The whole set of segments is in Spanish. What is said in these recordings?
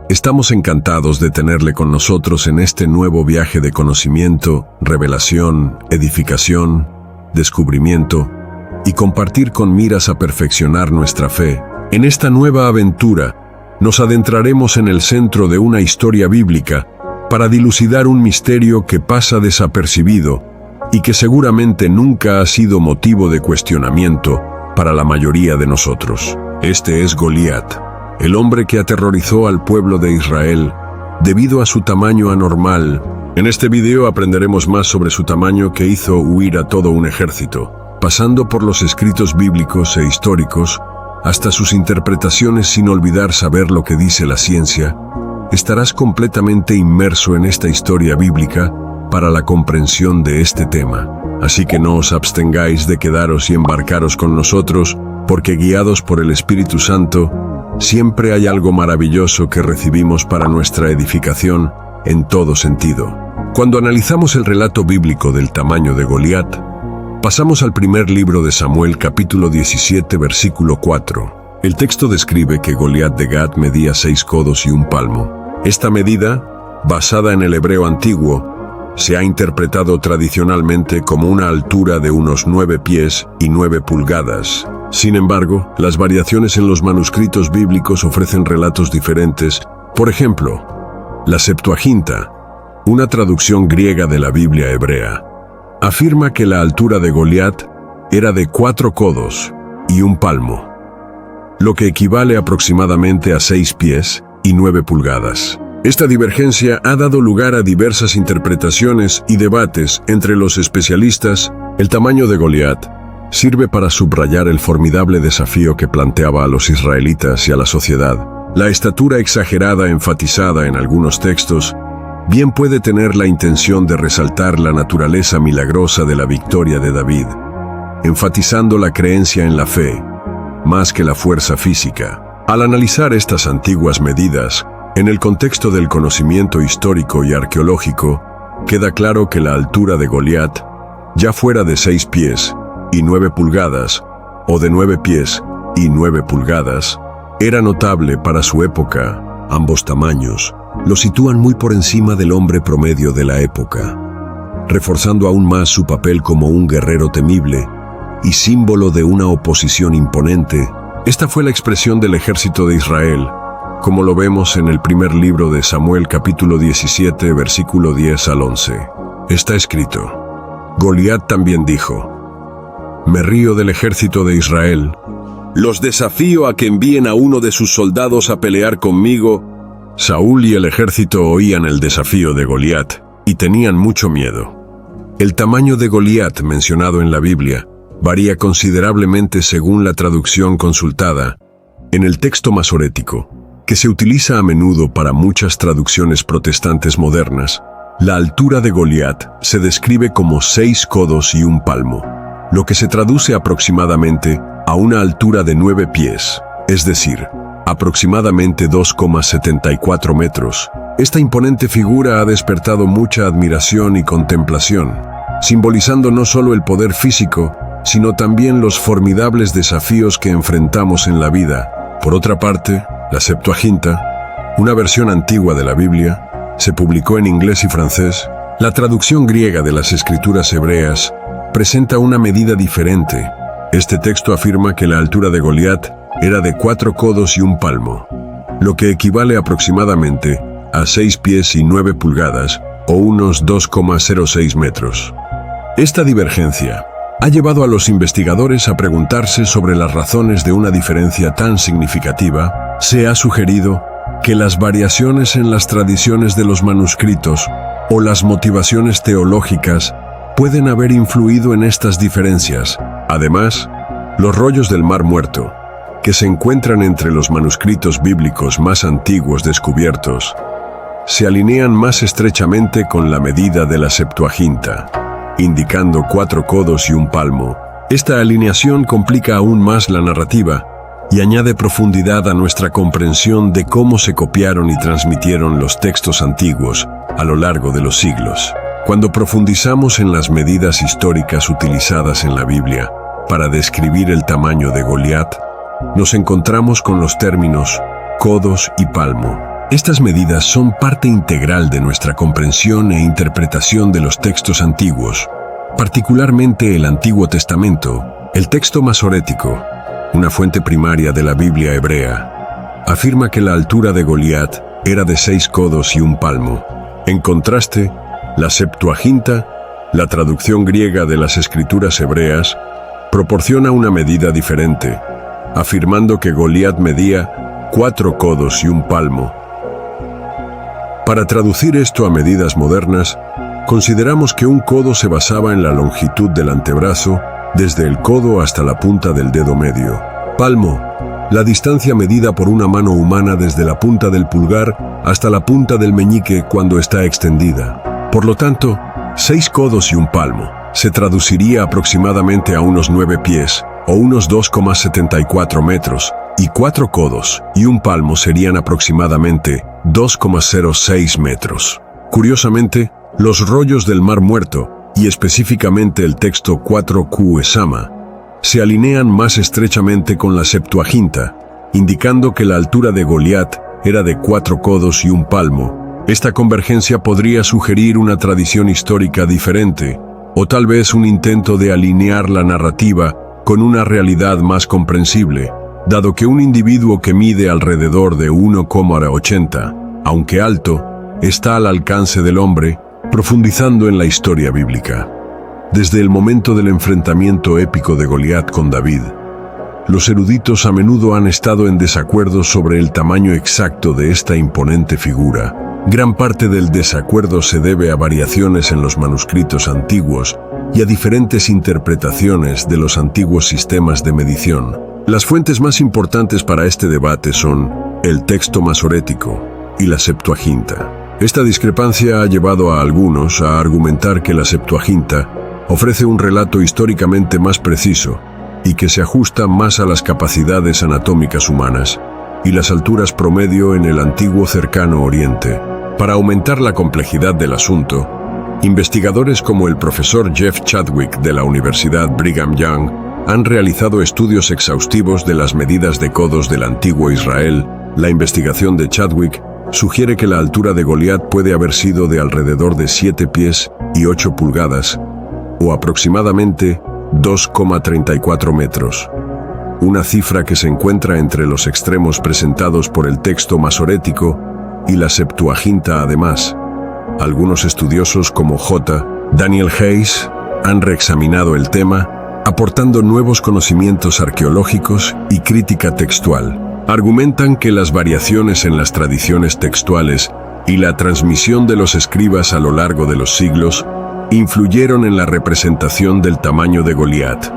Estamos encantados de tenerle con nosotros en este nuevo viaje de conocimiento, revelación, edificación, descubrimiento y compartir con miras a perfeccionar nuestra fe. En esta nueva aventura, nos adentraremos en el centro de una historia bíblica para dilucidar un misterio que pasa desapercibido y que seguramente nunca ha sido motivo de cuestionamiento para la mayoría de nosotros. Este es Goliat, el hombre que aterrorizó al pueblo de Israel debido a su tamaño anormal. En este video aprenderemos más sobre su tamaño que hizo huir a todo un ejército, pasando por los escritos bíblicos e históricos hasta sus interpretaciones sin olvidar saber lo que dice la ciencia. Estarás completamente inmerso en esta historia bíblica para la comprensión de este tema. Así que no os abstengáis de quedaros y embarcaros con nosotros, porque guiados por el Espíritu Santo, siempre hay algo maravilloso que recibimos para nuestra edificación en todo sentido. Cuando analizamos el relato bíblico del tamaño de Goliat, pasamos al primer libro de Samuel, capítulo 17, versículo 4. El texto describe que Goliat de Gat medía 6 codos y 1 palmo. Esta medida, basada en el hebreo antiguo, se ha interpretado tradicionalmente como una altura de unos 9 pies y 9 pulgadas. Sin embargo, las variaciones en los manuscritos bíblicos ofrecen relatos diferentes. Por ejemplo, la Septuaginta, una traducción griega de la Biblia hebrea, afirma que la altura de Goliat era de 4 codos y 1 palmo, lo que equivale aproximadamente a 6 pies y 9 pulgadas. Esta divergencia ha dado lugar a diversas interpretaciones y debates entre los especialistas. El tamaño de Goliat sirve para subrayar el formidable desafío que planteaba a los israelitas y a la sociedad. La estatura exagerada enfatizada en algunos textos bien puede tener la intención de resaltar la naturaleza milagrosa de la victoria de David, enfatizando la creencia en la fe, más que la fuerza física. Al analizar estas antiguas medidas, en el contexto del conocimiento histórico y arqueológico, queda claro que la altura de Goliat, ya fuera de 6 pies y 9 pulgadas, o de 9 pies y 9 pulgadas, era notable para su época. Ambos tamaños lo sitúan muy por encima del hombre promedio de la época, reforzando aún más su papel como un guerrero temible y símbolo de una oposición imponente. Esta fue la expresión del ejército de Israel, como lo vemos en el primer libro de Samuel, capítulo 17, versículo 10 al 11. Está escrito: Goliat también dijo: Me río del ejército de Israel. Los desafío a que envíen a uno de sus soldados a pelear conmigo. Saúl y el ejército oían el desafío de Goliat y tenían mucho miedo. El tamaño de Goliat mencionado en la Biblia varía considerablemente según la traducción consultada. En el texto masorético, que se utiliza a menudo para muchas traducciones protestantes modernas, la altura de Goliat se describe como 6 codos y 1 palmo, lo que se traduce aproximadamente a una altura de 9 pies, es decir, aproximadamente 2,74 metros. Esta imponente figura ha despertado mucha admiración y contemplación, simbolizando no solo el poder físico, sino también los formidables desafíos que enfrentamos en la vida. Por otra parte, la Septuaginta, una versión antigua de la Biblia, se publicó en inglés y francés. La traducción griega de las escrituras hebreas presenta una medida diferente. Este texto afirma que la altura de Goliat era de 4 codos y 1 palmo, lo que equivale aproximadamente a 6 pies y 9 pulgadas, o unos 2,06 metros. Esta divergencia ha llevado a los investigadores a preguntarse sobre las razones de una diferencia tan significativa. Se ha sugerido que las variaciones en las tradiciones de los manuscritos o las motivaciones teológicas pueden haber influido en estas diferencias. Además, los rollos del Mar Muerto, que se encuentran entre los manuscritos bíblicos más antiguos descubiertos, se alinean más estrechamente con la medida de la Septuaginta, indicando 4 codos y 1 palmo. Esta alineación complica aún más la narrativa y añade profundidad a nuestra comprensión de cómo se copiaron y transmitieron los textos antiguos a lo largo de los siglos. Cuando profundizamos en las medidas históricas utilizadas en la Biblia para describir el tamaño de Goliat, nos encontramos con los términos codos y palmo. Estas medidas son parte integral de nuestra comprensión e interpretación de los textos antiguos, particularmente el Antiguo Testamento, el texto masorético, una fuente primaria de la Biblia hebrea. Afirma que la altura de Goliat era de 6 codos y 1 palmo. En contraste, la Septuaginta, la traducción griega de las escrituras hebreas, proporciona una medida diferente, afirmando que Goliat medía 4 codos y 1 palmo. Para traducir esto a medidas modernas, consideramos que 1 codo se basaba en la longitud del antebrazo, desde el codo hasta la punta del dedo medio. Palmo, la distancia medida por una mano humana desde la punta del pulgar hasta la punta del meñique cuando está extendida. Por lo tanto, 6 codos y 1 palmo se traduciría aproximadamente a unos 9 pies, o unos 2,74 metros, y 4 codos y 1 palmo serían aproximadamente 2,06 metros. Curiosamente, los rollos del Mar Muerto, y específicamente el texto 4Q Esama, se alinean más estrechamente con la Septuaginta, indicando que la altura de Goliat era de 4 codos y 1 palmo. Esta convergencia podría sugerir una tradición histórica diferente, o tal vez un intento de alinear la narrativa con una realidad más comprensible, dado que un individuo que mide alrededor de 1,80, aunque alto, está al alcance del hombre, profundizando en la historia bíblica. Desde el momento del enfrentamiento épico de Goliat con David, los eruditos a menudo han estado en desacuerdo sobre el tamaño exacto de esta imponente figura. Gran parte del desacuerdo se debe a variaciones en los manuscritos antiguos y a diferentes interpretaciones de los antiguos sistemas de medición. Las fuentes más importantes para este debate son el texto masorético y la Septuaginta. Esta discrepancia ha llevado a algunos a argumentar que la Septuaginta ofrece un relato históricamente más preciso y que se ajusta más a las capacidades anatómicas humanas y las alturas promedio en el antiguo Cercano Oriente. Para aumentar la complejidad del asunto, investigadores como el profesor Jeff Chadwick de la Universidad Brigham Young han realizado estudios exhaustivos de las medidas de codos del antiguo Israel. La investigación de Chadwick sugiere que la altura de Goliat puede haber sido de alrededor de 7 pies y 8 pulgadas, o aproximadamente 2,34 metros. Una cifra que se encuentra entre los extremos presentados por el texto masorético y la Septuaginta. Además, algunos estudiosos como J. Daniel Hayes han reexaminado el tema, aportando nuevos conocimientos arqueológicos y crítica textual. Argumentan que las variaciones en las tradiciones textuales y la transmisión de los escribas a lo largo de los siglos influyeron en la representación del tamaño de Goliat,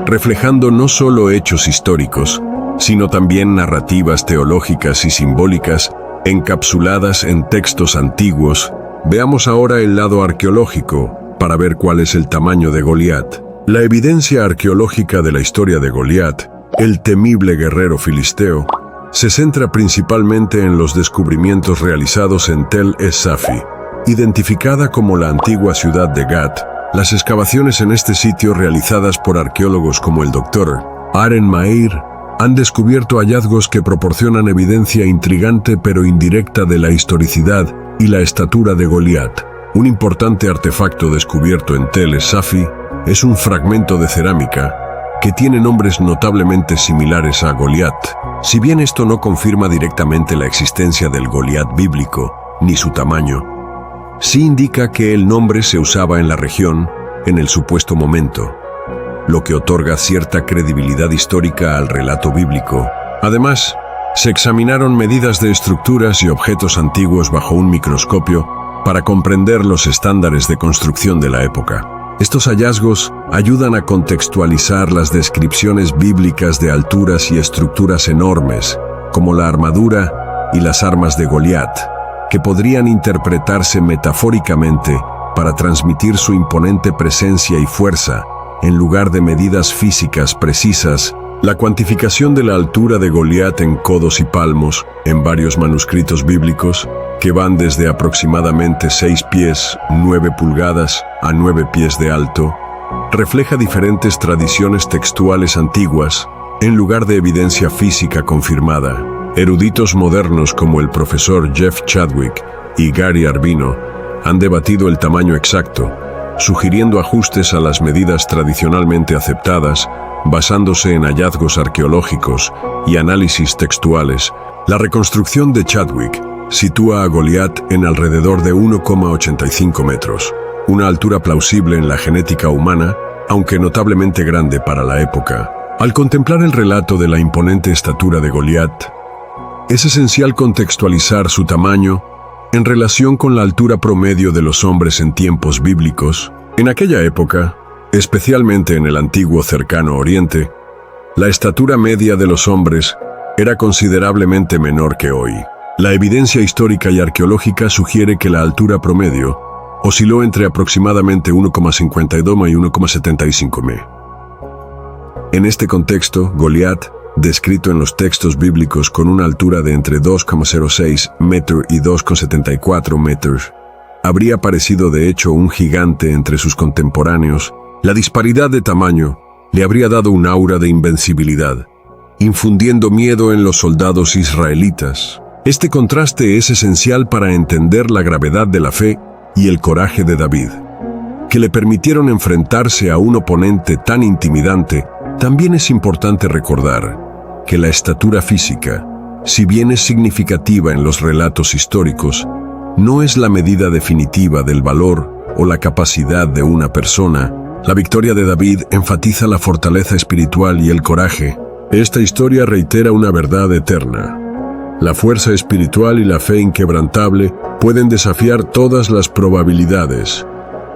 reflejando no solo hechos históricos, sino también narrativas teológicas y simbólicas encapsuladas en textos antiguos. Veamos ahora el lado arqueológico para ver cuál es el tamaño de Goliat. La evidencia arqueológica de la historia de Goliat, el temible guerrero filisteo, se centra principalmente en los descubrimientos realizados en Tel es-Safi, identificada como la antigua ciudad de Gat. Las excavaciones en este sitio realizadas por arqueólogos como el Dr. Aren Meir han descubierto hallazgos que proporcionan evidencia intrigante pero indirecta de la historicidad y la estatura de Goliat. Un importante artefacto descubierto en Tel es-Safi es un fragmento de cerámica que tiene nombres notablemente similares a Goliat. Si bien esto no confirma directamente la existencia del Goliat bíblico, ni su tamaño, sí indica que el nombre se usaba en la región en el supuesto momento, lo que otorga cierta credibilidad histórica al relato bíblico. Además, se examinaron medidas de estructuras y objetos antiguos bajo un microscopio para comprender los estándares de construcción de la época. Estos hallazgos ayudan a contextualizar las descripciones bíblicas de alturas y estructuras enormes, como la armadura y las armas de Goliat, que podrían interpretarse metafóricamente para transmitir su imponente presencia y fuerza, en lugar de medidas físicas precisas. La cuantificación de la altura de Goliat en codos y palmos, en varios manuscritos bíblicos, que van desde aproximadamente 6 pies, 9 pulgadas, a 9 pies de alto, refleja diferentes tradiciones textuales antiguas, en lugar de evidencia física confirmada. Eruditos modernos como el profesor Jeff Chadwick y Gary Arbino han debatido el tamaño exacto, sugiriendo ajustes a las medidas tradicionalmente aceptadas, basándose en hallazgos arqueológicos y análisis textuales. La reconstrucción de Chadwick sitúa a Goliat en alrededor de 1,85 metros, una altura plausible en la genética humana, aunque notablemente grande para la época. Al contemplar el relato de la imponente estatura de Goliat, es esencial contextualizar su tamaño en relación con la altura promedio de los hombres en tiempos bíblicos. En aquella época, especialmente en el antiguo Cercano Oriente, la estatura media de los hombres era considerablemente menor que hoy. La evidencia histórica y arqueológica sugiere que la altura promedio osciló entre aproximadamente 1,52 y 1,75 m. En este contexto, Goliat, descrito en los textos bíblicos con una altura de entre 2,06 metros y 2,74 metros, habría parecido de hecho un gigante entre sus contemporáneos. La disparidad de tamaño le habría dado un aura de invencibilidad, infundiendo miedo en los soldados israelitas. Este contraste es esencial para entender la gravedad de la fe y el coraje de David, que le permitieron enfrentarse a un oponente tan intimidante. También es importante recordar que la estatura física, si bien es significativa en los relatos históricos, no es la medida definitiva del valor o la capacidad de una persona. La victoria de David enfatiza la fortaleza espiritual y el coraje. Esta historia reitera una verdad eterna. La fuerza espiritual y la fe inquebrantable pueden desafiar todas las probabilidades.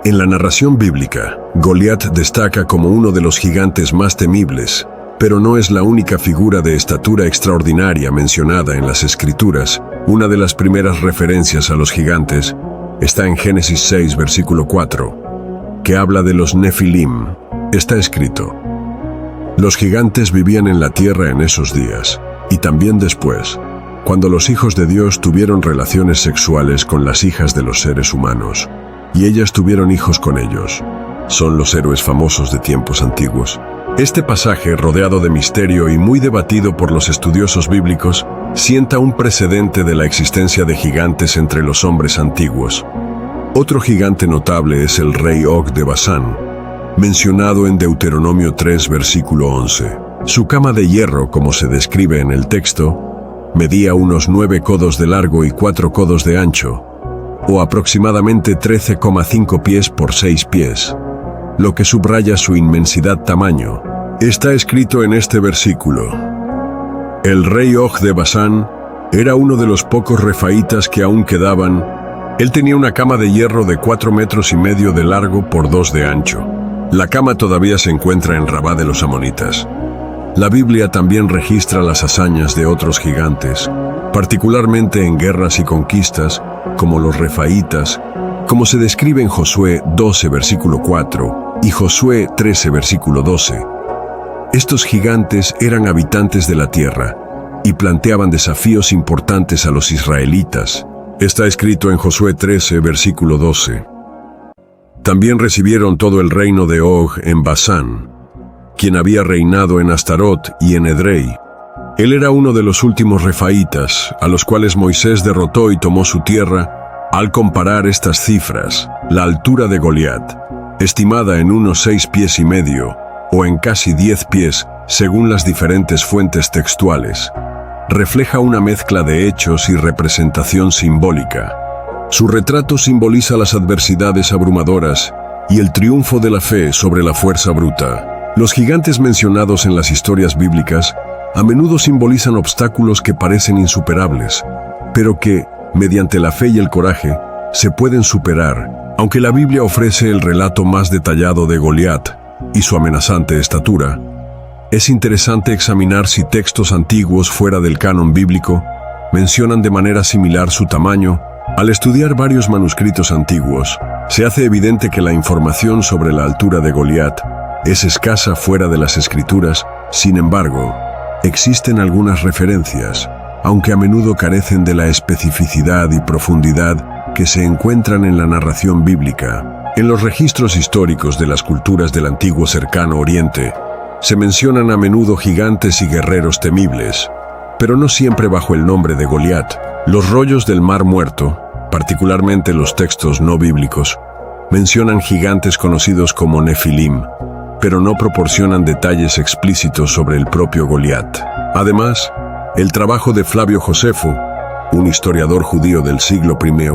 En la narración bíblica, Goliat destaca como uno de los gigantes más temibles, pero no es la única figura de estatura extraordinaria mencionada en las Escrituras. Una de las primeras referencias a los gigantes está en Génesis 6, versículo 4, que habla de los Nefilim. Está escrito: los gigantes vivían en la tierra en esos días, y también después, cuando los hijos de Dios tuvieron relaciones sexuales con las hijas de los seres humanos, y ellas tuvieron hijos con ellos. Son los héroes famosos de tiempos antiguos. Este pasaje, rodeado de misterio y muy debatido por los estudiosos bíblicos, sienta un precedente de la existencia de gigantes entre los hombres antiguos. Otro gigante notable es el rey Og de Basán, mencionado en Deuteronomio 3, versículo 11. Su cama de hierro, como se describe en el texto, medía unos 9 codos de largo y 4 codos de ancho, o aproximadamente 13,5 pies por 6 pies, lo que subraya su inmensidad tamaño. Está escrito en este versículo: el rey Og de Basán era uno de los pocos refaítas que aún quedaban. Él tenía una cama de hierro de 4,5 metros de largo por 2 de ancho. La cama todavía se encuentra en Rabá de los Amonitas. La Biblia también registra las hazañas de otros gigantes, particularmente en guerras y conquistas, como los refaítas, como se describe en Josué 12, versículo 4, y Josué 13, versículo 12. Estos gigantes eran habitantes de la tierra y planteaban desafíos importantes a los israelitas. Está escrito en Josué 13, versículo 12. También recibieron todo el reino de Og en Basán, quien había reinado en Astarot y en Edrei. Él era uno de los últimos refaítas, a los cuales Moisés derrotó y tomó su tierra. Al comparar estas cifras, la altura de Goliat, estimada en unos 6,5 pies, o en casi 10 pies, según las diferentes fuentes textuales, refleja una mezcla de hechos y representación simbólica. Su retrato simboliza las adversidades abrumadoras y el triunfo de la fe sobre la fuerza bruta. Los gigantes mencionados en las historias bíblicas a menudo simbolizan obstáculos que parecen insuperables, pero que, mediante la fe y el coraje, se pueden superar. Aunque la Biblia ofrece el relato más detallado de Goliat y su amenazante estatura, es interesante examinar si textos antiguos fuera del canon bíblico mencionan de manera similar su tamaño. Al estudiar varios manuscritos antiguos, se hace evidente que la información sobre la altura de Goliat es escasa fuera de las Escrituras. Sin embargo, existen algunas referencias, aunque a menudo carecen de la especificidad y profundidad que se encuentran en la narración bíblica. En los registros históricos de las culturas del antiguo Cercano Oriente, se mencionan a menudo gigantes y guerreros temibles, pero no siempre bajo el nombre de Goliat. Los rollos del Mar Muerto, particularmente los textos no bíblicos, mencionan gigantes conocidos como Nefilim, pero no proporcionan detalles explícitos sobre el propio Goliat. Además, el trabajo de Flavio Josefo, un historiador judío del siglo I,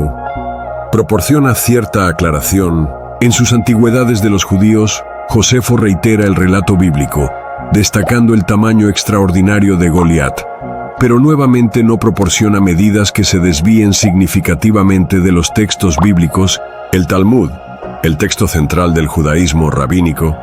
proporciona cierta aclaración. En sus Antigüedades de los Judíos, Josefo reitera el relato bíblico, destacando el tamaño extraordinario de Goliat, pero nuevamente no proporciona medidas que se desvíen significativamente de los textos bíblicos. El Talmud, el texto central del judaísmo rabínico,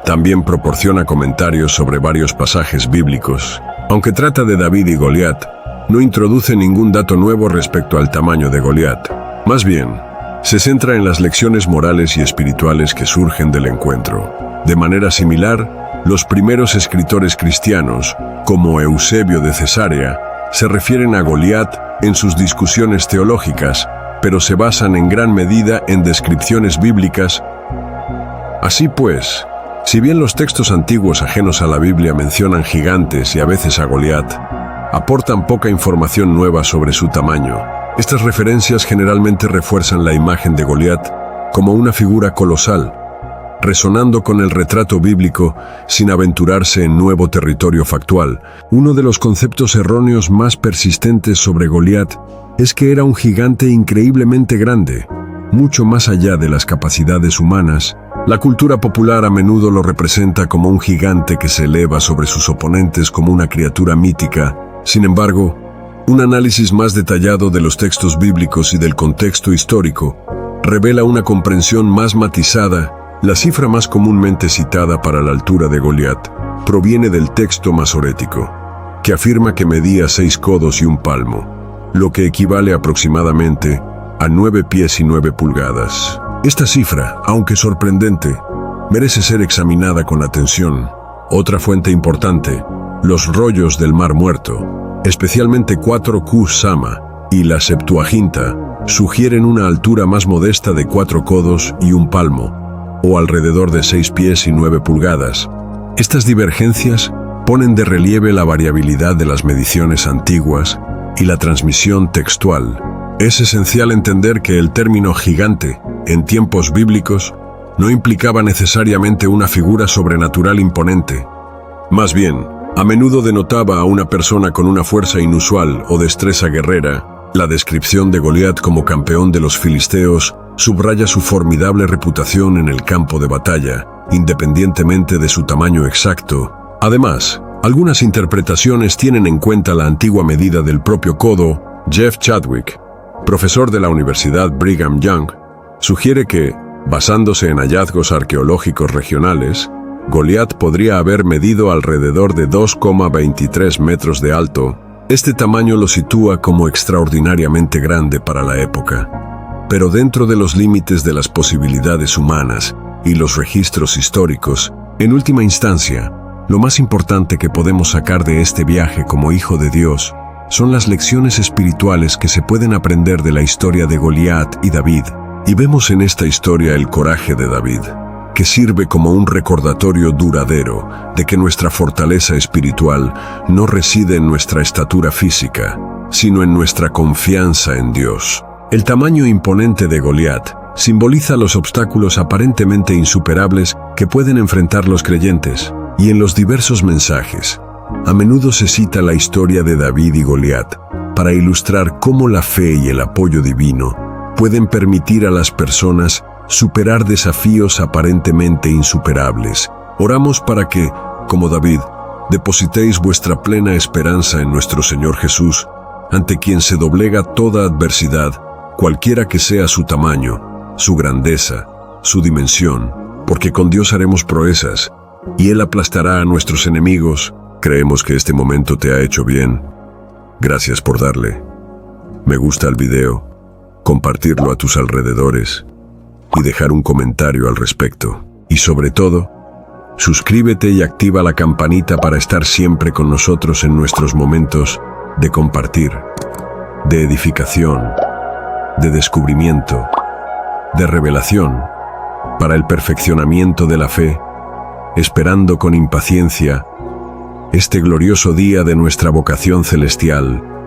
también proporciona comentarios sobre varios pasajes bíblicos. Aunque trata de David y Goliat, no introduce ningún dato nuevo respecto al tamaño de Goliat. Más bien, se centra en las lecciones morales y espirituales que surgen del encuentro. De manera similar, los primeros escritores cristianos, como Eusebio de Cesarea, se refieren a Goliat en sus discusiones teológicas, pero se basan en gran medida en descripciones bíblicas. Así pues, si bien los textos antiguos ajenos a la Biblia mencionan gigantes y a veces a Goliat, aportan poca información nueva sobre su tamaño. Estas referencias generalmente refuerzan la imagen de Goliat como una figura colosal, resonando con el retrato bíblico sin aventurarse en nuevo territorio factual. Uno de los conceptos erróneos más persistentes sobre Goliat es que era un gigante increíblemente grande, mucho más allá de las capacidades humanas. La cultura popular a menudo lo representa como un gigante que se eleva sobre sus oponentes como una criatura mítica. Sin embargo, un análisis más detallado de los textos bíblicos y del contexto histórico revela una comprensión más matizada. La cifra más comúnmente citada para la altura de Goliat proviene del texto masorético, que afirma que medía 6 codos y un palmo, lo que equivale aproximadamente a 9 pies y 9 pulgadas. Esta cifra, aunque sorprendente, merece ser examinada con atención. Otra fuente importante, los rollos del Mar Muerto, especialmente 4Q Sama y la Septuaginta, sugieren una altura más modesta de 4 codos y un palmo, o alrededor de 6 pies y 9 pulgadas. Estas divergencias ponen de relieve la variabilidad de las mediciones antiguas y la transmisión textual. Es esencial entender que el término gigante, en tiempos bíblicos, no implicaba necesariamente una figura sobrenatural imponente. Más bien, a menudo denotaba a una persona con una fuerza inusual o destreza guerrera. La descripción de Goliat como campeón de los filisteos subraya su formidable reputación en el campo de batalla, independientemente de su tamaño exacto. Además, algunas interpretaciones tienen en cuenta la antigua medida del propio codo. Jeff Chadwick, profesor de la Universidad Brigham Young, sugiere que, basándose en hallazgos arqueológicos regionales, Goliat podría haber medido alrededor de 2,23 metros de alto. Este tamaño lo sitúa como extraordinariamente grande para la época. Pero dentro de los límites de las posibilidades humanas y los registros históricos, en última instancia, lo más importante que podemos sacar de este viaje como hijo de Dios son las lecciones espirituales que se pueden aprender de la historia de Goliat y David. Y vemos en esta historia el coraje de David, que sirve como un recordatorio duradero de que nuestra fortaleza espiritual no reside en nuestra estatura física, sino en nuestra confianza en Dios. El tamaño imponente de Goliat simboliza los obstáculos aparentemente insuperables que pueden enfrentar los creyentes, y en los diversos mensajes, a menudo se cita la historia de David y Goliat para ilustrar cómo la fe y el apoyo divino pueden permitir a las personas superar desafíos aparentemente insuperables. Oramos para que, como David, depositéis vuestra plena esperanza en nuestro Señor Jesús, ante quien se doblega toda adversidad, cualquiera que sea su tamaño, su grandeza, su dimensión, porque con Dios haremos proezas, y Él aplastará a nuestros enemigos. Creemos que este momento te ha hecho bien. Gracias por darle me gusta al video, compartirlo a tus alrededores y dejar un comentario al respecto. Y sobre todo, suscríbete y activa la campanita para estar siempre con nosotros en nuestros momentos de compartir, de edificación, de descubrimiento, de revelación, para el perfeccionamiento de la fe, esperando con impaciencia este glorioso día de nuestra vocación celestial,